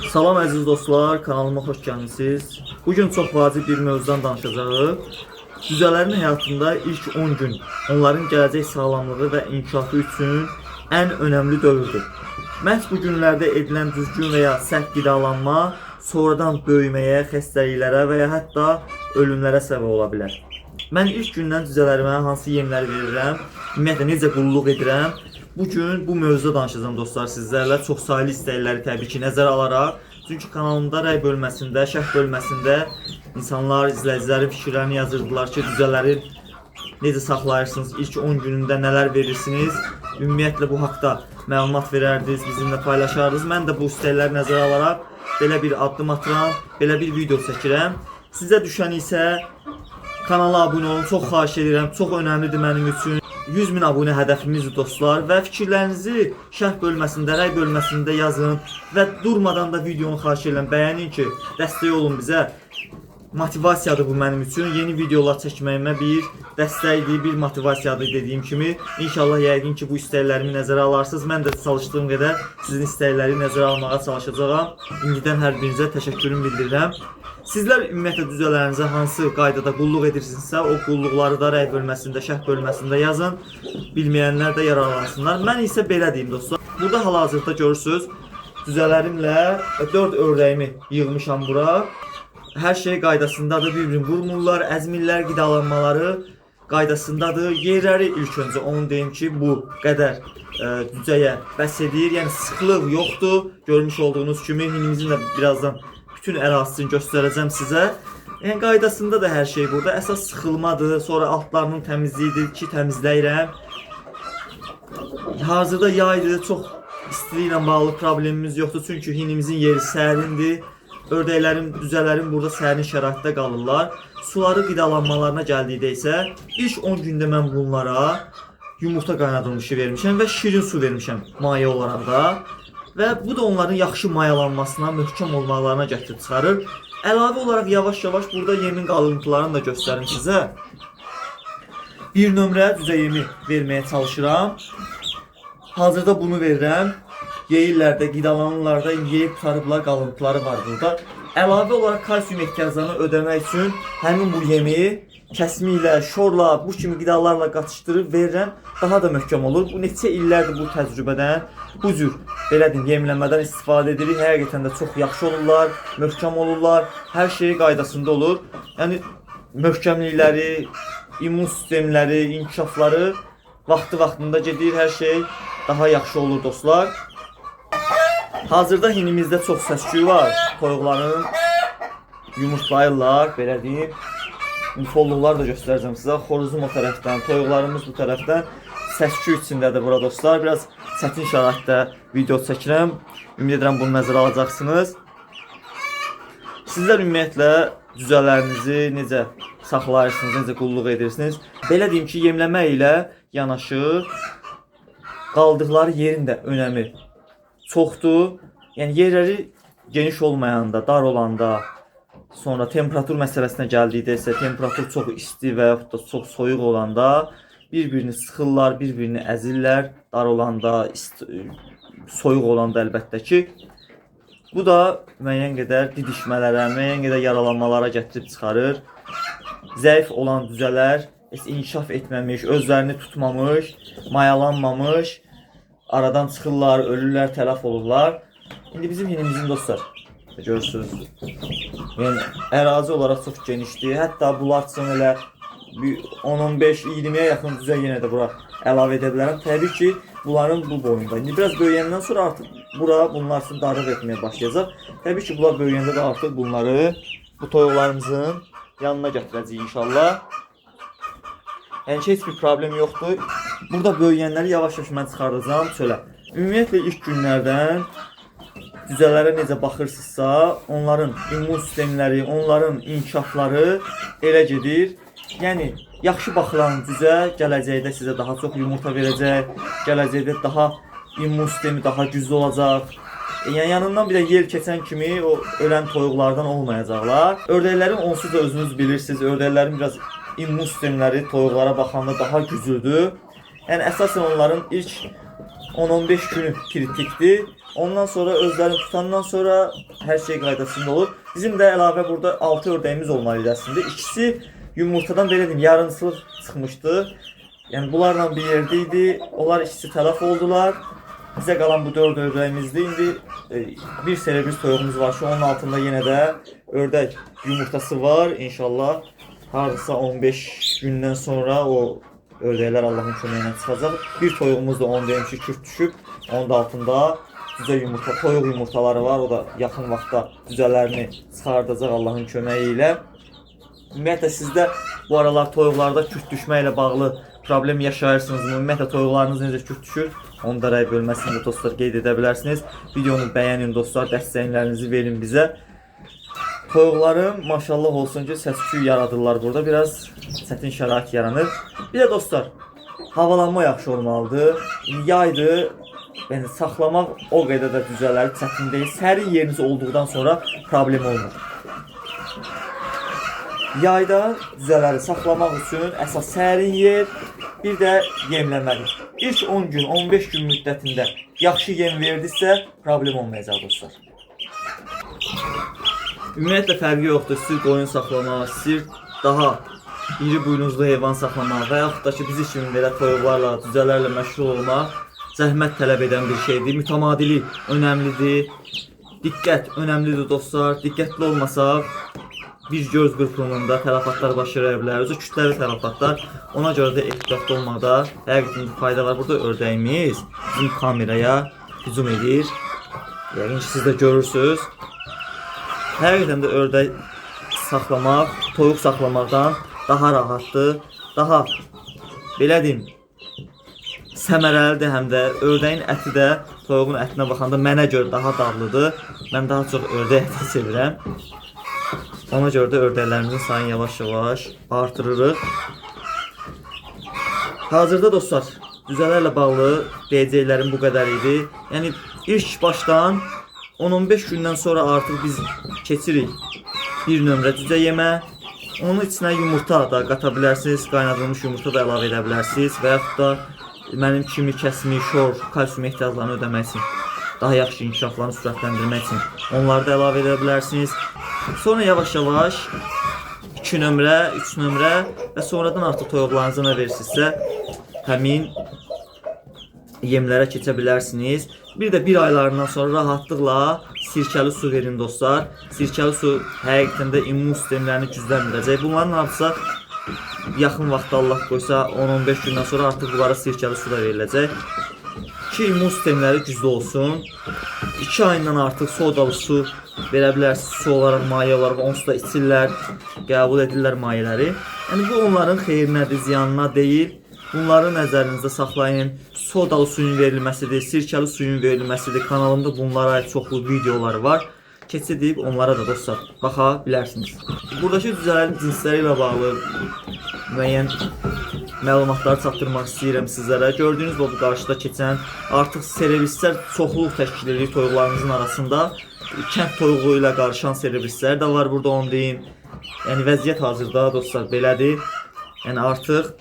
Salam əziz dostlar, kanalıma xoş gəlmisiniz. Bugün çox vacib bir mövzudan danışacağıq. Cücələrin həyatında ilk 10 gün onların gələcək sağlamlığı və inkişafı üçün ən önəmli dövrdür. Məhz bu günlərdə edilən düzgün və ya səhv qidalanma sonradan böyüməyə, xəstəliklərə və ya hətta ölümlərə səbəb ola bilər. Mən ilk gündən cücələrimə hansı yemləri verirəm, ümumiyyətlə necə qulluq edirəm. Bugün bu mövzuda danışacağım dostlar sizlərlə. Çox sayılı istəkləri təbii ki nəzərə alaraq. Çünki kanalımda rəy bölməsində, şərh bölməsində insanlar, izləyicilərin fikirlərini yazırdılar ki, cücələri necə saxlayırsınız, ilk 10 günündə nələr verirsiniz. Ümumiyyətlə bu haqda məlumat verərdiniz, bizimlə paylaşardınız. Mən də bu istəkləri nəzərə alaraq belə bir addım atıram, belə bir video çəkirəm. Sizə düşən isə kanala abunə olun, çox xahiş edirəm, çox önəmlidir mənim üçün. 100.000 abunə hədəfimizdir dostlar və fikirlərinizi şərh bölməsində, rəy bölməsində yazın və durmadan da videonu xahiş edirəm, bəyənin ki, dəstək olun bizə. Motivasiyadır bu mənim üçün. Yeni videolar çəkməyimə bir dəstəkdir, bir motivasiyadır dediyim kimi. İnşallah yəqin ki bu istəklərimi nəzərə alarsınız. Mən də çalışdığım qədər sizin istəkləri nəzərə almağa çalışacağam. İndidən hər birinizə təşəkkürümü bildirirəm. Sizlər ümumiyyətlə cücələrinizə hansı qaydada qulluq edirsinizsə, o qulluqları da rəy bölməsində, şərh bölməsində yazın. Bilməyənlər də yararlansınlar. Mən isə belə deyim dostlar. Burada hal-hazırda görürsünüz, cücələrimlə 4 ördəyimi yığmışam bura. Hər şey qaydasındadır, bir-birini vurmurlar, əzmirlər, qidalanmaları qaydasındadır. Yerləri ilk öncə onu deyim ki, bu qədər cücəyə bəs edir, yəni sıxlıq yoxdur. Görmüş olduğunuz kimi, hinimizin də birazdan bütün ərazisini göstərəcəm sizə. Yəni qaydasında da hər şey burada. Əsas sıxılmadır, sonra altlarının təmizliyidir ki, təmizləyirəm. Hazırda yaydır, çox istiliklə bağlı problemimiz yoxdur, çünki hinimizin yeri sərindir. Ördəklərim, cücələrim burada sərin şəraitdə qalırlar. Suları qidalanmalarına gəldikdə isə ilk 10 gündə mən bunlara yumurta qaynadılmışı vermişəm və şirin su vermişəm maye olaraq da. Və bu da onların yaxşı mayalanmasına, möhkəm olmalarına gətirib çıxarır. Əlavə olaraq yavaş-yavaş burada yemin qalıntılarını da göstərim sizə. Bir nömrə cücə yemi verməyə çalışıram. Hazırda bunu verirəm. Yeyirlər də, qidalanırlar da, yeyib tutarıblar, qalıntıları var burada. Əlavə olaraq kalsium ehtiyaclarını ödəmək üçün həmin bu yemi kəsmiklə, şorla, bu kimi qidalarla qatışdırıb verirəm. Daha da möhkəm olur. Bu neçə illərdir bu təcrübədən, bu cür belə deyim, yemləmədən istifadə edirik. Həqiqətən də çox yaxşı olurlar, möhkəm olurlar. Hər şey qaydasında olur. Yəni möhkəmlikləri, immun sistemləri, inkişafları vaxtında gedir. Hər şey daha yaxşı olur dostlar. Hazırda hinimizdə çox səs-küy var. Toyuqların yumurtlayırlar, belə deyim. Folluqlar da göstərəcəm sizə. Xoruzum o tərəfdən, toyuqlarımız bu tərəfdən. Səs-küy içindədir bura dostlar. Biraz çətin şəraitdə video çəkirəm. Ümid edirəm bunu nəzərə alacaqsınız. Sizlər ümumiyyətlə cücələrinizi necə saxlayırsınız, necə qulluq edirsiniz? Belə deyim ki, yemləmə ilə yanaşı qaldıqları yerin də önəmi çoxdur. Yəni yerləri geniş olmayanda, dar olanda, sonra temperatur məsələsinə gəldikdə isə temperatur çox isti və yaxud da çox soyuq olanda bir-birini sıxırlar, bir-birini əzirlər. Dar olanda, soyuq olanda əlbəttə ki. Bu da müəyyən qədər didişmələrə, müəyyən qədər yaralanmalara gətirib çıxarır. Zəif olan cücələr inkişaf etməmiş, özlərini tutmamış, mayalanmamış, aradan çıxırlar, ölürlər, tələf olurlar. İndi bizim hinimizin dostlar, görürsünüz, yəni ərazi olaraq çox genişdir. Hətta bunlar üçün elə 10-15-20-yə yaxın cüzə yenə də bura əlavə edə bilərəm. Təbii ki, bunların bu boyunda. İndi biraz böyüyəndən sonra artıq bunlar üçün darıq etməyə başlayacaq. Təbii ki, bunlar böyüyəndə də artıq bunları bu toyuqlarımızın yanına gətirəcəyik inşallah. Yəni ki, heç bir problem yoxdur. Burada böyüyənləri yavaş-yavaş mən çıxardacağım çölə. Ümumiyyətlə ilk günlərdən cücələrə necə baxırsınızsa, onların immun sistemləri, onların inkişafları elə gedir. Yəni, yaxşı baxılan cücə gələcəkdə sizə daha çox yumurta verəcək, gələcəkdə daha immun sistemi daha güclü olacaq. Yəni, yanından bir də yel keçən kimi o ölən toyuqlardan olmayacaqlar. Ördəklərin onsuz da özünüz bilirsiniz, ördəklərin biraz immun sistemləri toyuqlara baxanda daha güclüdür. Yəni əsasən onların ilk 10-15 günü kritikdir. Ondan sonra özlərini tutandan sonra hər şey qaydasında olur. Bizim də əlavə burada 6 ördəyimiz olmalı idi əslində. İkisi yumurtadan belə deyim, yarımçılıq çıxmışdı. Yəni bunlarla bir yerdə idi. Onlar ikisi tələf oldular. Bizə qalan bu 4 ördəyimizdir. İndi bir serebris toyuğumuz var. Şu onun altında yenə də ördək yumurtası var. İnşallah hardasa 15 gündən sonra o ördəklər Allahın köməyi ilə çıxacaq. Bir toyuğumuz da onu deyim ki, kürt düşüb. Onun da altında düzə yumurta, toyuq yumurtaları var. O da yaxın vaxtda düzələrini çıxardacaq Allahın köməyi ilə. Ümumiyyətlə sizdə bu aralar toyuqlarda kürt düşmə ilə bağlı problem yaşayırsınızmı? Ümumiyyətlə toyuqlarınız necə kürt düşür? Onu da rəy bölməsində dostlar qeyd edə bilərsiniz. Videonu bəyənin dostlar, dəstəklərinizi verin bizə. Toyuqlarım maşallah olsun ki, səs-küy yaradırlar burada. Biraz çətin şərait yaranır. Bir də dostlar, havalanma yaxşı olmalıdır. Yaydır. Yəni saxlamaq o qədər də düzələri çətin deyil. Sərin yeriniz olduqdan sonra problem olmur. Yayda düzələri saxlamaq üçün əsas sərin yer, bir də yemləməli. İlk 10 gün, 15 gün müddətində yaxşı yem verdisə problem olmayacaq dostlar. Ümumiyyətlə fərqi yoxdur. İstir qoyun saxlamaq, istir daha iri buynuzlu heyvan saxlamaq və yaxud da ki, bizi kimi belə toyuqlarla, düzələrlə məşğul olmaq zəhmət tələb edən bir şeydir. Mütəmadilik önəmlidir. Diqqət önəmlidir dostlar. Diqqətli olmasaq bir göz qırpımında tələfatlar baş verə bilər. Özü kütləvi tələfatlar. Ona görə də ehtiyatlı olmaqda həqiqətən fayda var. Burada ördəyimiz bizim kameraya hücum edir. Yəqin ki, siz də görürsünüz. Həqiqətən də ördək saxlamaq, toyuq saxlamaqdan daha rahatdır. Daha, belə deyim, səmərəlidir həm də. Ördəyin əti də toyuğun ətinə baxanda mənə görə daha dadlıdır. Mən daha çox ördək əti sevirəm. Ona görə də ördəklərimizin sayını yavaş-yavaş artırırıq. Hazırda dostlar, düzələrlə bağlı deyəcəklərim bu qədər idi. Yəni ilk başdan 10-15 gündən sonra artıq biz keçirik bir nömrə düzə yemə. Onun içinə yumurta da qata bilərsiniz, qaynadılmış yumurta da əlavə edə bilərsiniz və yaxud da mənim kimi kəsmi, şor, kalsium ehtiyaclarını ödəmək üçün, daha yaxşı inkişaflarını sürətləndirmək üçün onları da əlavə edə bilərsiniz. Sonra yavaş-yavaş 2 nömrə, 3 nömrə və sonradan artıq toyuqlarınıza nə verirsinizsə həmin yemlərə keçə bilərsiniz. Bir də bir aylarından sonra rahatlıqla sirkəli su verin dostlar. Sirkəli su həqiqətən də immun sistemlərini gücləndirəcək. Bunların hamısı yaxın vaxtda Allah qoysa 10-15 gündən sonra artıq bunlara sirkəli su da veriləcək. Ki immun sistemləri güclü olsun. 2 ayından artıq sodalı su verə bilərsiniz. Su olaraq, maye olaraq onsuz da içirlər, qəbul edirlər mayələri. Yəni bu onların xeyrinədir, ziyanına deyil. Bunları nəzərinizdə saxlayın. Sodalı suyun verilməsidir, sirkəli suyun verilməsidir. Kanalımda bunlara aid çoxlu videolar var. Keçidib onlara da dostlar baxa bilərsiniz. Buradakı düzələrin cinsləri ilə bağlı müəyyən məlumatları çatdırmaq istəyirəm sizlərə. Gördüyünüz bu qarşıda keçən artıq serebrislər çoxluq təşkil edir toyuqlarımızın arasında. Kənd toyuğu ilə qarışan serebrislər də var burada, onu deyim. Yəni vəziyyət hazırda dostlar belədir. Yəni artıq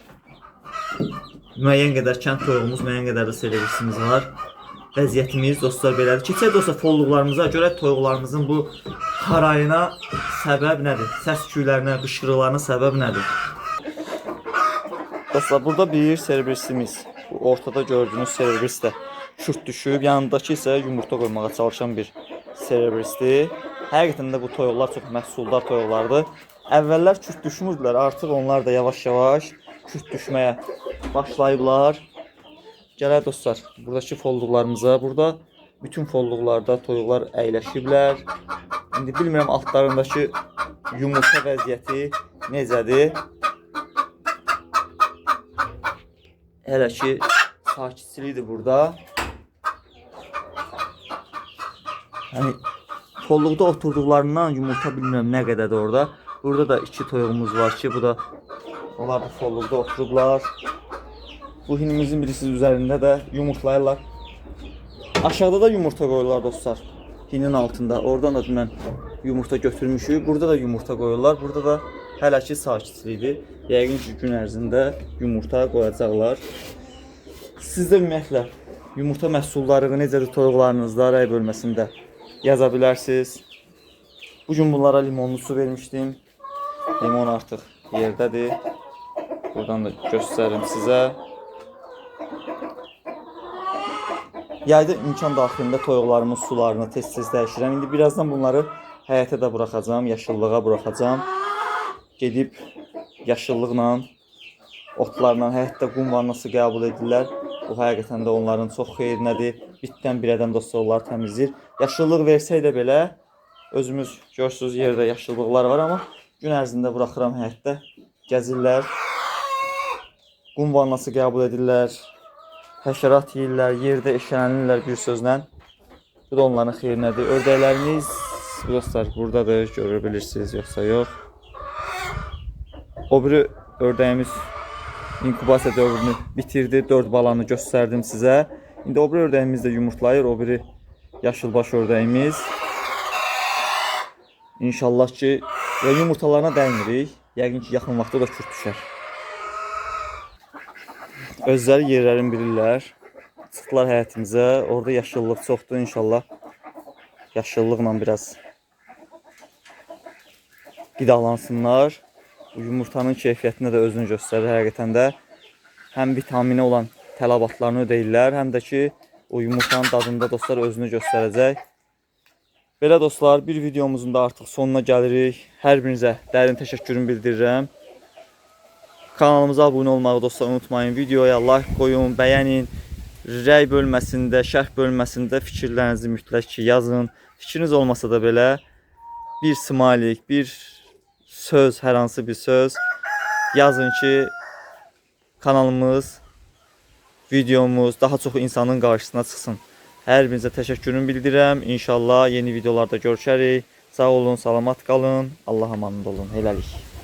müəyyən qədər kənd toyuğumuz, müəyyən qədər də serebrisimiz var. Vəziyyətimiz dostlar belədir. Keçək dostlar folluqlarımıza görə toyuqlarımızın bu harayına səbəb nədir? Səs küylərinə, qışqırıqlarına səbəb nədir? Dostlar burada bir serebrisimiz. Bu ortada gördüyünüz serebris də kürt düşüb. Yanındakı isə yumurta qoymağa çalışan bir serebrisdir. Həqiqətən də bu toyuqlar çox məhsuldar toyuqlardır. Əvvəllər kürt düşmürdülər, artıq onlar da yavaş-yavaş kürt düşməyə başlayıblar. Gələk dostlar, buradakı folluqlarımıza, burada bütün folluqlarda toyuqlar əyləşiblər. İndi bilmirəm altlarındakı yumurta vəziyyəti necədir. Hələ ki sakitçilikdir burada. Yəni folluqda oturduqlarından yumurta bilmirəm nə qədərdir orada. Burada da 2 toyuğumuz var ki, bu da onlar da folluqda oturublar. Bu hinimizin birisi üzərində də yumurtlayırlar. Aşağıda da yumurta qoyurlar dostlar. Hinin altında. Oradan da dünən yumurta götürmüşük. Burada da yumurta qoyurlar. Burada da hələ ki sakitçilikdir. Yəqin ki gün ərzində yumurta qoyacaqlar. Sizdə ümumiyyətlə yumurta məhsulları necədir toyuqlarınızda rəy bölməsində yaza bilərsiniz. Bugün bunlara limonlu su vermişdim. Limon artıq yerdədir. Buradan da göstərim sizə. Yayda imkan daxilində toyuqlarımın sularını tez-tez dəyişirəm. İndi birazdan bunları həyətə də buraxacağam, yaşıllığa buraxacağım. Gedib yaşıllıqla, otlarla həyətdə qum vannası qəbul edirlər. Bu həqiqətən də onların çox xeyrinədir. Bitdən bir adam dostlar onları təmizləyir. Yaşıllıq versək də belə, özümüz görürsünüz yerdə yaşıllıqlar var, amma gün ərzində buraxıram həyətdə. Gəzirlər, qum vannası qəbul edirlər, həşərat yeyirlər, yerdə eşələnirlər bir sözlə. Bu da onların xeyrinədir. Ördəklərimiz dostlar buradadır, görə bilirsiniz, yoxsa yox. O biri ördəyimiz inkubasiya dövrünü bitirdi. 4 balanı göstərdim sizə. İndi o biri ördəyimiz də yumurtlayır. O biri yaşılbaş ördəyimiz. İnşallah ki, yumurtalarına dəymirik. Yəqin ki, yaxın vaxtda da kürt düşər. Özləri yerlərini bilirlər. Çıxdılar həyətimizə. Orada yaşıllıq çoxdur. İnşallah yaşıllıqla biraz qidalansınlar. Bu yumurtanın keyfiyyətinə də özünü göstərir həqiqətən də. Həm vitamini olan tələbatlarını ödəyirlər, həm də ki, o yumurtanın dadında dostlar özünü göstərəcək. Belə dostlar, bir videomuzun da artıq sonuna gəlirik. Hər birinizə dərin təşəkkürümü bildirirəm. Kanalımıza abunə olmağı dostlar unutmayın. Videoya like qoyun, bəyənin. Rəy bölməsində, şərh bölməsində fikirlərinizi mütləq ki yazın. Fikriniz olmasa da belə bir smailik, bir söz, hər hansı bir söz yazın ki kanalımız, videomuz daha çox insanın qarşısına çıxsın. Hər birinizə təşəkkürümü bildirirəm. İnşallah yeni videolarda görüşərik. Sağ olun, salamat qalın. Allah'a emanet olun. Hələlik.